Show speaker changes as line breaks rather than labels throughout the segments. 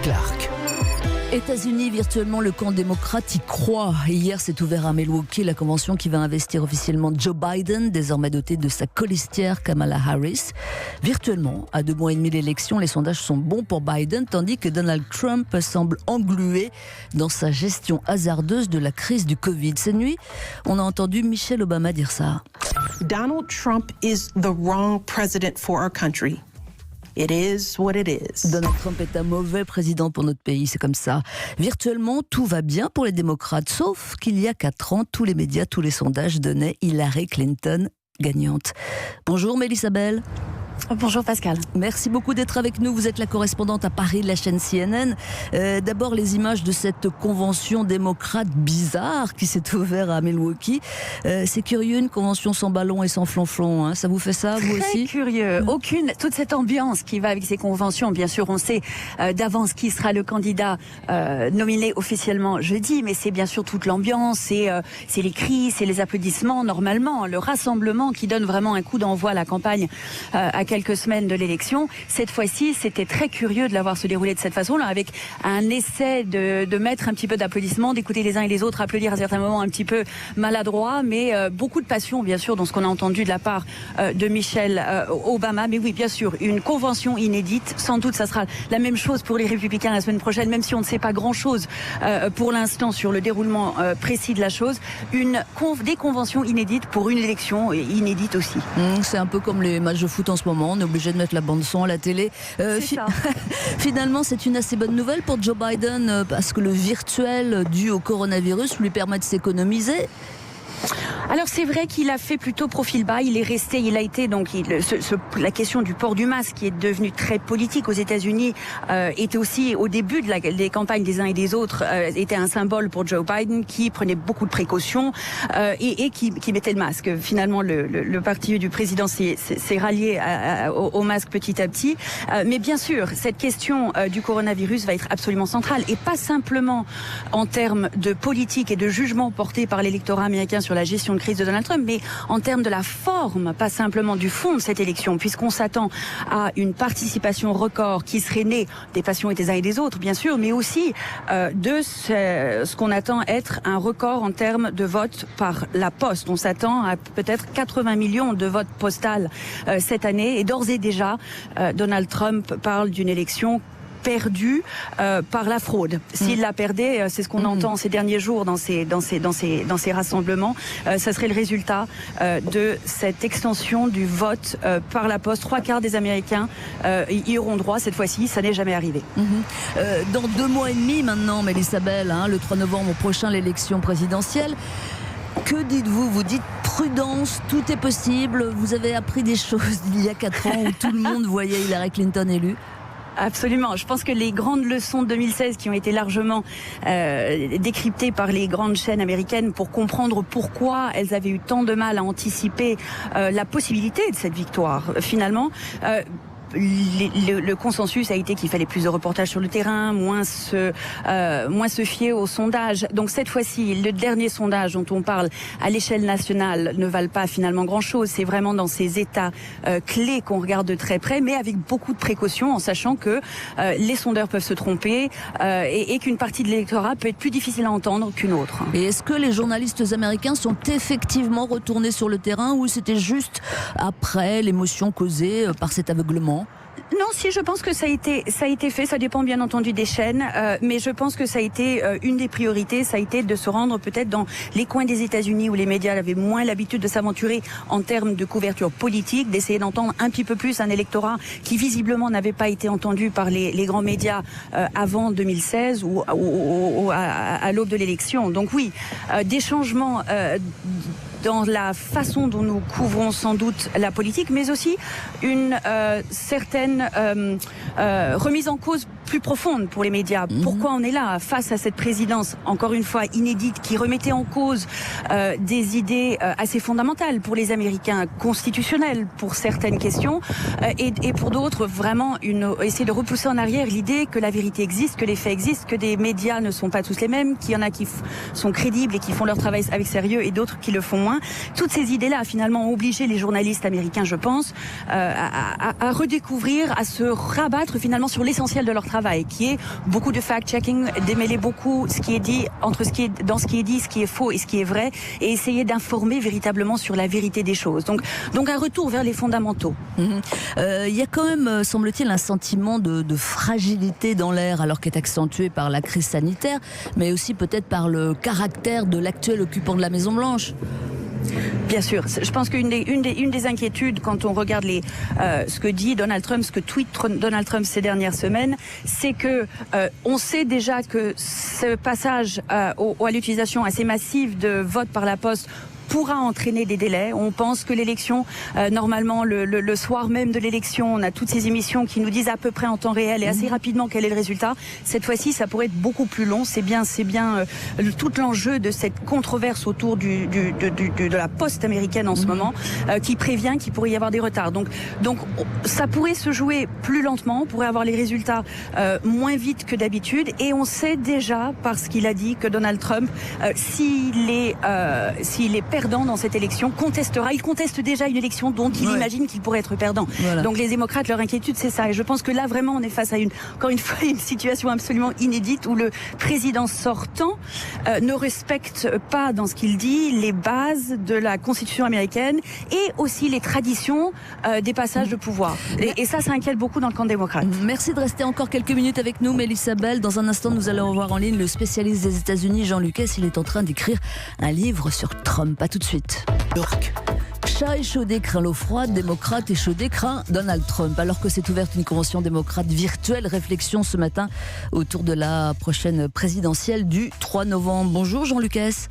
Clark.
États-Unis, virtuellement, le camp démocrate y croit. Hier s'est ouvert à Milwaukee la convention qui va investir officiellement Joe Biden, désormais doté de sa colistière Kamala Harris. Virtuellement, à 2 mois et demi d'élection, les sondages sont bons pour Biden, tandis que Donald Trump semble englué dans sa gestion hasardeuse de la crise du Covid. Cette nuit, on a entendu Michelle Obama dire ça.
Donald Trump is the wrong president for our country. It is what it is.
Donald Trump est un mauvais président pour notre pays, c'est comme ça. Virtuellement, tout va bien pour les démocrates, sauf qu'il y a 4 ans, tous les médias, tous les sondages donnaient Hillary Clinton gagnante. Bonjour Mélissa Bell.
Bonjour Pascal.
Merci beaucoup d'être avec nous. Vous êtes la correspondante à Paris de la chaîne CNN. D'abord, les images de cette convention démocrate bizarre qui s'est ouverte à Milwaukee. C'est curieux, une convention sans ballon et sans flonflon. Hein. Ça vous fait ça, vous aussi ?
Très curieux. Toute cette ambiance qui va avec ces conventions. Bien sûr, on sait d'avance qui sera le candidat nominé officiellement jeudi, mais c'est bien sûr toute l'ambiance. C'est les cris, c'est les applaudissements. Normalement, le rassemblement qui donne vraiment un coup d'envoi à la campagne à quelques semaines de l'élection. Cette fois-ci, c'était très curieux de la voir se dérouler de cette façon-là, avec un essai de mettre un petit peu d'applaudissements, d'écouter les uns et les autres applaudir à certains moments un petit peu maladroit, mais beaucoup de passion, bien sûr, dans ce qu'on a entendu de la part de Michelle Obama. Mais oui, bien sûr, une convention inédite. Sans doute, ça sera la même chose pour les Républicains la semaine prochaine, même si on ne sait pas grand-chose pour l'instant sur le déroulement précis de la chose. Des conventions inédites pour une élection inédite aussi.
C'est un peu comme les matchs de foot en ce moment. On est obligé de mettre la bande-son à la télé. Finalement, c'est une assez bonne nouvelle pour Joe Biden parce que le virtuel dû au coronavirus lui permet de s'économiser.
Alors c'est vrai qu'il a fait plutôt profil bas, la question du port du masque qui est devenue très politique aux États-Unis était aussi au début des campagnes des uns et des autres était un symbole pour Joe Biden qui prenait beaucoup de précautions et qui mettait le masque. Finalement le parti du président s'est rallié au masque petit à petit, mais bien sûr cette question du coronavirus va être absolument centrale et pas simplement en termes de politique et de jugement porté par l'électorat américain sur la gestion de crise de Donald Trump, mais en termes de la forme, pas simplement du fond de cette élection, puisqu'on s'attend à une participation record qui serait née des passions des uns et des autres, bien sûr, mais aussi de ce qu'on attend être un record en termes de vote par la poste. On s'attend à peut-être 80 millions de votes postales cette année, et d'ores et déjà, Donald Trump parle d'une élection perdu par la fraude. S'il la perdait, c'est ce qu'on entend ces derniers jours dans ces rassemblements, ça serait le résultat de cette extension du vote par la poste. 3/4 des Américains y auront droit cette fois-ci, ça n'est jamais arrivé.
Dans 2 mois et demi maintenant, Mélissa Bell, le 3 novembre prochain, l'élection présidentielle. Que dites-vous ? Vous dites prudence, tout est possible. Vous avez appris des choses il y a 4 ans où tout le monde voyait Hillary Clinton élue.
Absolument. Je pense que les grandes leçons de 2016 qui ont été largement décryptées par les grandes chaînes américaines pour comprendre pourquoi elles avaient eu tant de mal à anticiper la possibilité de cette victoire, finalement. Le consensus a été qu'il fallait plus de reportages sur le terrain, moins se fier aux sondages. Donc cette fois-ci, le dernier sondage dont on parle à l'échelle nationale ne valent pas finalement grand-chose. C'est vraiment dans ces états clés qu'on regarde de très près, mais avec beaucoup de précautions, en sachant que les sondeurs peuvent se tromper et qu'une partie de l'électorat peut être plus difficile à entendre qu'une autre.
Et est-ce que les journalistes américains sont effectivement retournés sur le terrain ou c'était juste après l'émotion causée par cet aveuglement ?
Non, si, je pense que ça a été fait. Ça dépend bien entendu des chaînes, mais je pense que ça a été une des priorités. Ça a été de se rendre peut-être dans les coins des États-Unis où les médias avaient moins l'habitude de s'aventurer en termes de couverture politique, d'essayer d'entendre un petit peu plus un électorat qui visiblement n'avait pas été entendu par les grands médias avant 2016 ou à l'aube de l'élection. Donc oui, des changements dans la façon dont nous couvrons sans doute la politique, mais aussi une certaine remise en cause plus profonde pour les médias. Pourquoi on est là face à cette présidence, encore une fois inédite, qui remettait en cause des idées assez fondamentales pour les Américains, constitutionnelles pour certaines questions, et pour d'autres vraiment essayer de repousser en arrière l'idée que la vérité existe, que les faits existent, que des médias ne sont pas tous les mêmes, qu'il y en a qui sont crédibles et qui font leur travail avec sérieux et d'autres qui le font moins. Toutes ces idées-là finalement ont obligé les journalistes américains, je pense, à redécouvrir, à se rabattre finalement sur l'essentiel de leur travail, travail, qui est beaucoup de fact-checking, démêler beaucoup ce qui est dit entre ce qui est dans ce qui est dit, ce qui est faux et ce qui est vrai, et essayer d'informer véritablement sur la vérité des choses. Donc un retour vers les fondamentaux.
Il y a quand même, semble-t-il, un sentiment de fragilité dans l'air, alors qu'est accentué par la crise sanitaire, mais aussi peut-être par le caractère de l'actuel occupant de la Maison-Blanche.
Bien sûr. Je pense qu'une des inquiétudes quand on regarde ce que dit Donald Trump, ce que tweet Donald Trump ces dernières semaines, c'est que on sait déjà que ce passage à l'utilisation assez massive de vote par la poste pourra entraîner des délais. On pense que l'élection, normalement, le soir même de l'élection, on a toutes ces émissions qui nous disent à peu près en temps réel et assez rapidement quel est le résultat. Cette fois-ci, ça pourrait être beaucoup plus long. C'est bien tout l'enjeu de cette controverse autour de la poste américaine en ce moment, qui prévient qu'il pourrait y avoir des retards. Donc, ça pourrait se jouer plus lentement, on pourrait avoir les résultats moins vite que d'habitude. Et on sait déjà, parce qu'il a dit que Donald Trump, s'il est perdant dans cette élection, contestera. Il conteste déjà une élection dont il imagine qu'il pourrait être perdant. Voilà. Donc les démocrates, leur inquiétude, c'est ça. Et je pense que là, vraiment, on est face à encore une fois, une situation absolument inédite où le président sortant ne respecte pas, dans ce qu'il dit, les bases de la Constitution américaine et aussi les traditions des passages de pouvoir. Et ça inquiète beaucoup dans le camp démocrate. Merci
de rester encore quelques minutes avec nous, Mélissa Bell. Dans un instant, nous allons voir en ligne le spécialiste des États-Unis, Jean Lucas. Il est en train d'écrire un livre sur Trump. À tout de suite. Chat échaudé craint l'eau froide, démocrate échaudé craint Donald Trump. Alors que s'est ouverte une convention démocrate virtuelle, réflexion ce matin autour de la prochaine présidentielle du 3 novembre. Bonjour Jean Lucas.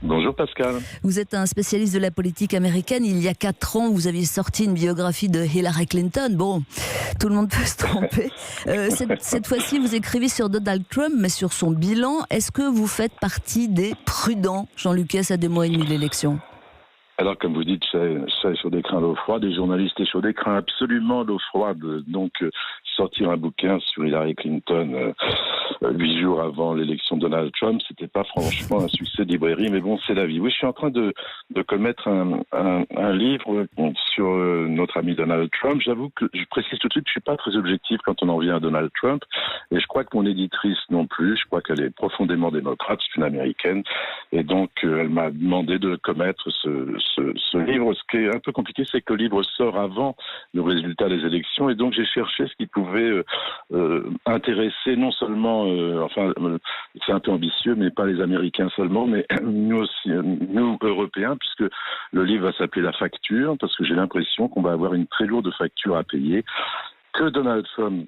Bonjour Pascal.
Vous êtes un spécialiste de la politique américaine. Il y a 4 ans, vous aviez sorti une biographie de Hillary Clinton. Bon, tout le monde peut se tromper. Cette fois-ci, vous écrivez sur Donald Trump, mais sur son bilan. Est-ce que vous faites partie des prudents, Jean Lucas, à 2 mois et demi de l'élection ?
Alors, comme vous dites, ça échaudé craint l'eau froide. Les journalistes échaudés craignent absolument l'eau froide. Donc, sortir un bouquin sur Hillary Clinton 8 jours avant l'élection de Donald Trump, c'était pas franchement un succès de librairie, mais bon, c'est la vie. Oui, je suis en train de commettre un livre sur notre ami Donald Trump. J'avoue que je précise tout de suite, je suis pas très objectif quand on en vient à Donald Trump, et je crois que mon éditrice non plus. Je crois qu'elle est profondément démocrate, c'est une américaine, et donc elle m'a demandé de commettre ce livre. Ce qui est un peu compliqué, c'est que le livre sort avant le résultat des élections, et donc j'ai cherché ce qui pouvait intéresser non seulement, c'est un peu ambitieux, mais pas les Américains seulement, mais nous aussi, nous Européens, puisque le livre va s'appeler La Facture, parce que j'ai l'impression qu'on va avoir une très lourde facture à payer, que Donald Trump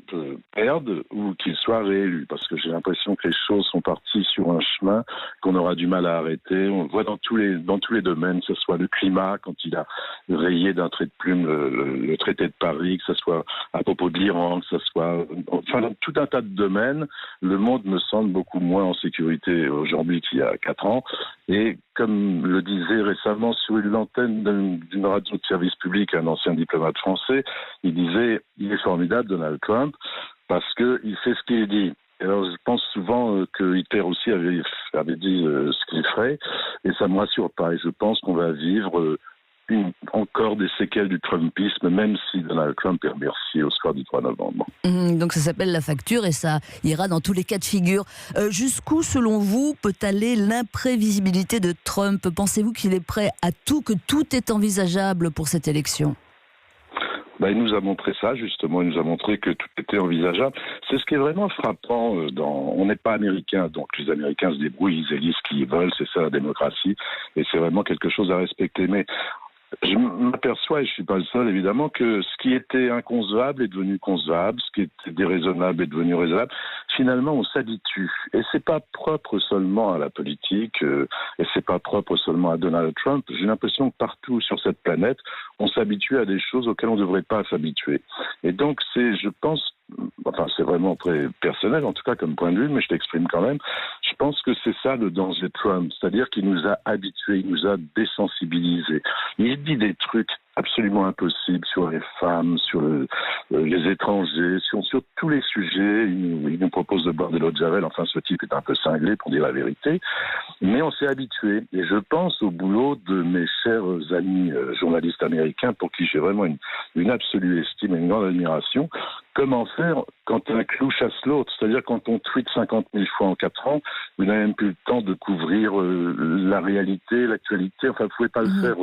perde ou qu'il soit réélu, parce que j'ai l'impression que les choses sont parties sur un chemin qu'on aura du mal à arrêter. On le voit dans tous les domaines, que ce soit le climat, quand il a rayé d'un trait de plume le traité de Paris, que ce soit à propos de l'Iran, que ce soit dans tout un tas de domaines, le monde me semble beaucoup moins en sécurité aujourd'hui qu'il y a 4 ans. Et comme le disait récemment sur une antenne d'une radio de service public un ancien diplomate français, il disait « Il est formidable, Donald Trump, parce qu'il fait ce qu'il dit ». Alors je pense souvent que Hitler aussi avait dit ce qu'il ferait, et ça me rassure pas. Et je pense qu'on va vivre encore des séquelles du Trumpisme, même si Donald Trump est remercié au soir du 3 novembre.
Donc ça s'appelle La Facture et ça ira dans tous les cas de figure. Jusqu'où, selon vous, peut aller l'imprévisibilité de Trump ? Pensez-vous qu'il est prêt à tout, que tout est envisageable pour cette élection ?
Il nous a montré ça, justement. Il nous a montré que tout était envisageable. C'est ce qui est vraiment frappant. On n'est pas américain, donc les Américains se débrouillent, ils élisent ce qu'ils veulent, c'est ça la démocratie, et c'est vraiment quelque chose à respecter. Mais je m'aperçois, et je ne suis pas le seul évidemment, que ce qui était inconcevable est devenu concevable, ce qui était déraisonnable est devenu raisonnable. Finalement, on s'habitue. Et c'est pas propre seulement à la politique, et c'est pas propre seulement à Donald Trump. J'ai l'impression que partout sur cette planète, on s'habitue à des choses auxquelles on ne devrait pas s'habituer. Et donc, je pense, c'est vraiment très personnel, en tout cas comme point de vue, mais je l'exprime quand même. Je pense que c'est ça le danger de Trump, c'est-à-dire qu'il nous a habitués, il nous a désensibilisés. Il dit des trucs absolument impossibles sur les femmes, sur les étrangers, sur tous les sujets. Il nous propose de boire de l'eau de Javel. Enfin, ce type est un peu cinglé pour dire la vérité. Mais on s'est habitué. Et je pense au boulot de mes chers amis journalistes américains pour qui j'ai vraiment une absolue estime et une grande admiration, comment faire quand un clou chasse l'autre? C'est-à-dire quand on tweet 50 000 fois en 4 ans, vous n'avez même plus le temps de couvrir la réalité, l'actualité. Enfin, vous ne pouvez pas le faire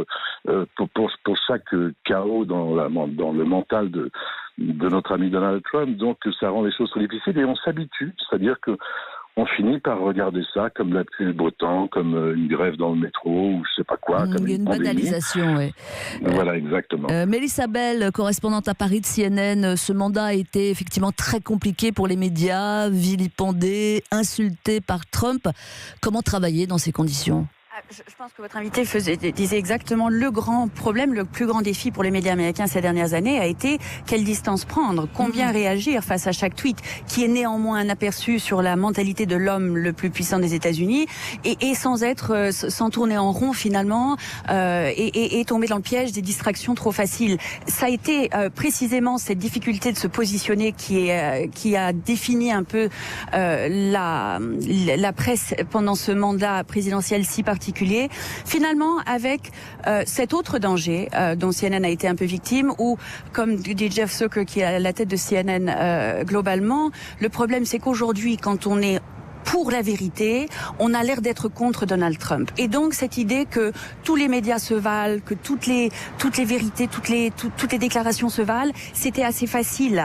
pour chaque chaos dans le mental de notre ami Donald Trump. Donc ça rend les choses très difficiles et on s'habitue. C'est-à-dire que on finit par regarder ça comme la pluie, le beau temps, comme une grève dans le métro ou je sais pas quoi. Comme
il y a une banalisation, oui.
Voilà, exactement.
Mélissa Bell, correspondante à Paris de CNN, ce mandat a été effectivement très compliqué pour les médias, vilipendé, insulté par Trump. Comment travailler dans ces conditions ?
Je pense que votre invité disait exactement le grand problème, le plus grand défi pour les médias américains ces dernières années a été quelle distance prendre, combien réagir face à chaque tweet, qui est néanmoins un aperçu sur la mentalité de l'homme le plus puissant des États-Unis, et sans tourner en rond finalement, et tomber dans le piège des distractions trop faciles. Ça a été précisément cette difficulté de se positionner qui a défini un peu la presse pendant ce mandat présidentiel si particulier. Finalement, avec cet autre danger dont CNN a été un peu victime, ou comme dit Jeff Zucker qui est à la tête de CNN globalement, le problème c'est qu'aujourd'hui, quand on est pour la vérité, on a l'air d'être contre Donald Trump. Et donc cette idée que tous les médias se valent, que toutes les vérités, toutes les déclarations se valent, c'était assez facile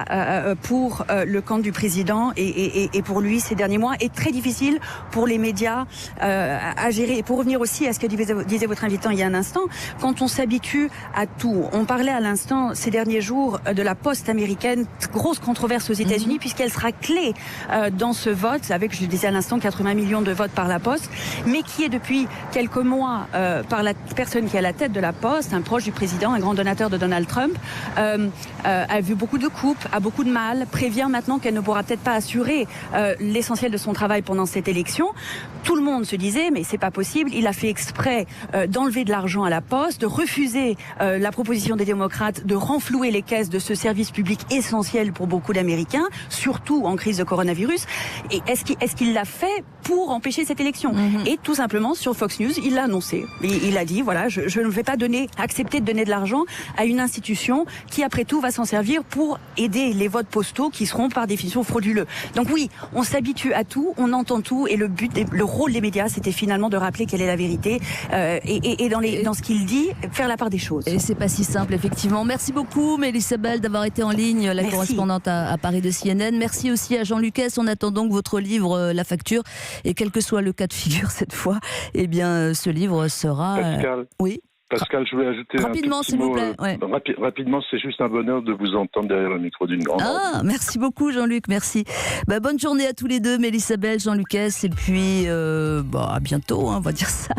pour le camp du président et pour lui ces derniers mois, et très difficile pour les médias à gérer. Et pour revenir aussi à ce que disait votre invitant il y a un instant, quand on s'habitue à tout, on parlait à l'instant ces derniers jours de la poste américaine, grosse controverse aux États-Unis puisqu'elle sera clé dans ce vote, avec, je disais à l'instant, 80 millions de votes par la Poste, mais qui est depuis quelques mois par la personne qui est à la tête de la Poste, un proche du président, un grand donateur de Donald Trump, a vu beaucoup de coupes, a beaucoup de mal, prévient maintenant qu'elle ne pourra peut-être pas assurer l'essentiel de son travail pendant cette élection. Tout le monde se disait, mais c'est pas possible, il a fait exprès d'enlever de l'argent à la Poste, de refuser la proposition des démocrates de renflouer les caisses de ce service public essentiel pour beaucoup d'Américains, surtout en crise de coronavirus. Et est-ce qu'il l'a fait pour empêcher cette élection? Et tout simplement, sur Fox News, il l'a annoncé. Il a dit, voilà, je ne vais pas accepter de donner de l'argent à une institution qui, après tout, va s'en servir pour aider les votes postaux qui seront par définition frauduleux. Donc oui, on s'habitue à tout, on entend tout, et le rôle des médias, c'était finalement de rappeler quelle est la vérité, et dans ce qu'il dit, faire la part des choses.
Et c'est pas si simple, effectivement. Merci beaucoup, Mélissa Bell, d'avoir été en ligne, la correspondante à Paris de CNN. Merci aussi à Jean Lucas. On attend donc votre livre, La Facture. Et quel que soit le cas de figure cette fois, eh bien, ce livre sera...
Pascal, je voulais ajouter
rapidement,
un tout petit
s'il vous
mot.
plaît. Ouais.
Rapidement, c'est juste un bonheur de vous entendre derrière le micro d'une grande radio.
Merci beaucoup, Jean-Luc, merci. Bonne journée à tous les deux, Mélissa Bell, Jean Lucas, et puis à bientôt, on va dire ça.